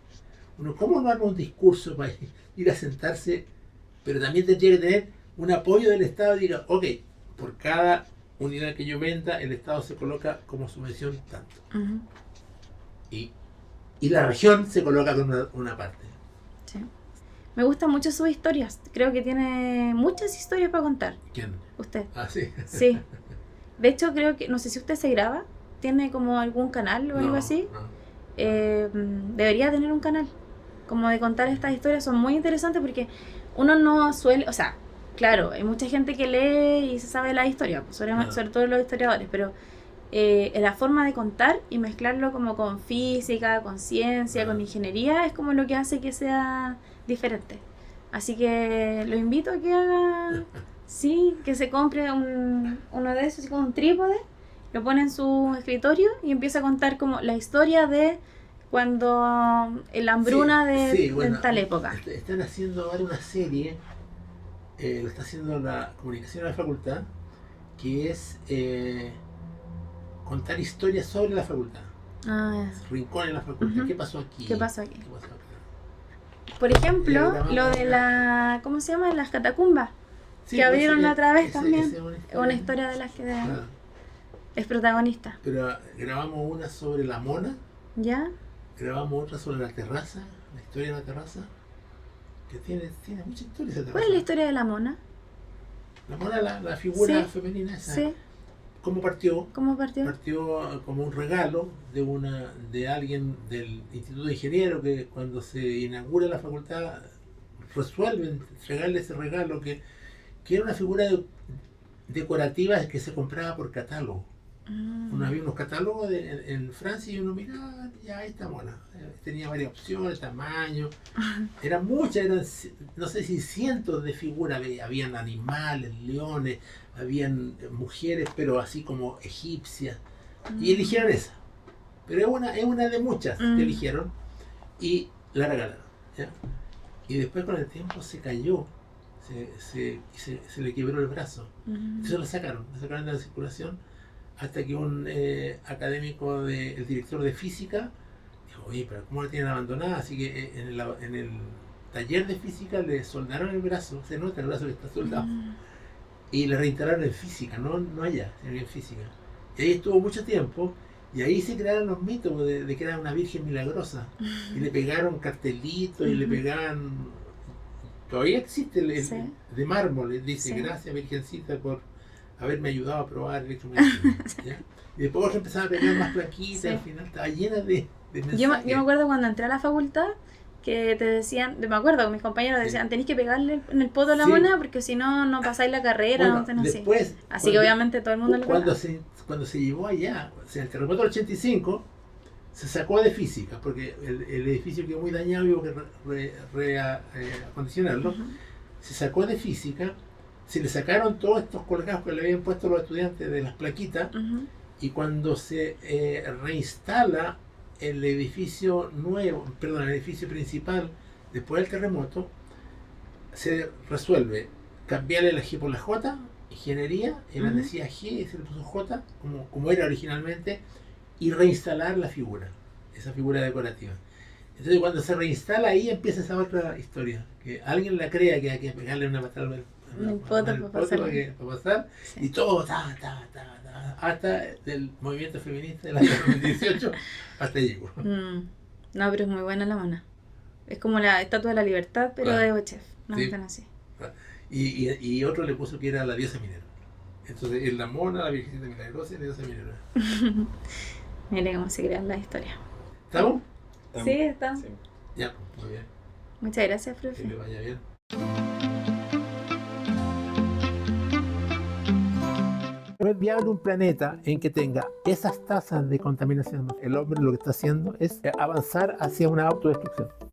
¿cómo no arma un discurso para ir a sentarse? Pero también tendría que tener un apoyo del Estado y diga, ok, por cada unidad que yo venda, el Estado se coloca como subvención tanto. Y la región se coloca con una parte. Sí. Me gustan mucho sus historias. Creo que tiene muchas historias para contar. ¿Quién? Usted. Ah, sí. Sí. De hecho, creo que, no sé si usted se graba, tiene como algún canal o algo así. No. Debería tener un canal, como de contar estas historias. Son muy interesantes porque uno no suele, o sea, claro, hay mucha gente que lee y se sabe la historia, sobre todo los historiadores, pero la forma de contar y mezclarlo como con física, con ciencia, con ingeniería, es como lo que hace que sea diferente. Así que lo invito a que haga... Sí, que se compre uno de esos, así como un trípode, lo pone en su escritorio y empieza a contar como la historia de cuando la hambruna en tal época. Están haciendo ahora una serie, lo está haciendo la comunicación de la facultad, que es contar historias sobre la facultad. Rincones en la facultad. ¿Qué pasó aquí? ¿Qué pasó aquí? Por ejemplo, lo de ¿cómo se llama? Las catacumbas. Que abrieron la otra vez también. Una historia de las que es protagonista. Pero grabamos una sobre la mona. ¿Ya? Grabamos otra sobre la terraza, la historia de la terraza. Que tiene mucha historia esa terraza. ¿Cuál es la historia de la mona? La mona, la figura femenina esa. Sí. ¿Cómo partió? Partió como un regalo de alguien del Instituto de Ingenieros, que cuando se inaugura la facultad resuelven entregarle ese regalo que era una figura decorativa que se compraba por catálogo. Uno había unos catálogos en Francia y uno miraba, ya esta mona. Tenía varias opciones, tamaño. Eran muchas, no sé si cientos de figuras. Habían animales, leones, habían mujeres, pero así como egipcias. Y eligieron esa. Pero es una de muchas que eligieron y la regalaron, ¿ya? Y después con el tiempo se cayó. Se le quebró el brazo. Entonces la sacaron de la circulación hasta que un académico, el director de física, dijo, oye, pero ¿cómo la tienen abandonada? Así que en el taller de física le soldaron el brazo, se nota el brazo que está soldado. y la reinstalaron en física, no allá, sino en física. Y ahí estuvo mucho tiempo, y ahí se crearon los mitos de que era una virgen milagrosa. Y le pegaron cartelitos, y le pegaban... Todavía existe Sí. de mármol, le dice, Sí. gracias Virgencita por haberme ayudado a probar electromedicina. ¿Ya? Y después otros empezaban a pegar más plaquitas, Sí. al final estaba llena de mensajes. Yo me acuerdo cuando entré a la facultad que te decían, me acuerdo que mis compañeros Sí. decían, tenéis que pegarle en el poto a la Sí. mona porque si no, no pasáis la carrera, Bueno, no sé, así. después, Así que obviamente todo el mundo le cuando pegaba. cuando se llevó allá, o sea, el terremoto del 85, se sacó de física, porque el edificio quedó muy dañado y hubo que acondicionarlo. Ujú. Se sacó de física, se le sacaron todos estos colgados que le habían puesto los estudiantes de las plaquitas, Ujú. y cuando se reinstala el edificio nuevo, perdón, el edificio principal después del terremoto, se resuelve cambiarle la G por la J, ingeniería, era Ujú. decía G y se le puso J, como era originalmente, y reinstalar la figura, esa figura decorativa. Entonces cuando se reinstala ahí empieza esa otra historia, que alguien la crea que hay que pegarle una patada En el poto para pasar. para pasar, Sí. y todo, hasta el movimiento feminista del año 2018, hasta llegó. No, pero es muy buena la mona. Es como la Estatua de la Libertad, pero Claro. de Bochef. No Sí. están así. Y otro le puso que era la diosa Minerva. Entonces, es la mona, la virgencita milagrosa y la diosa Minerva. Mire cómo se crean las historias. ¿Estamos? Sí, está. Sí. Ya, muy bien. Muchas gracias, Que profe. le vaya bien. No es viable un planeta en que tenga esas tasas de contaminación. El hombre lo que está haciendo es avanzar hacia una autodestrucción.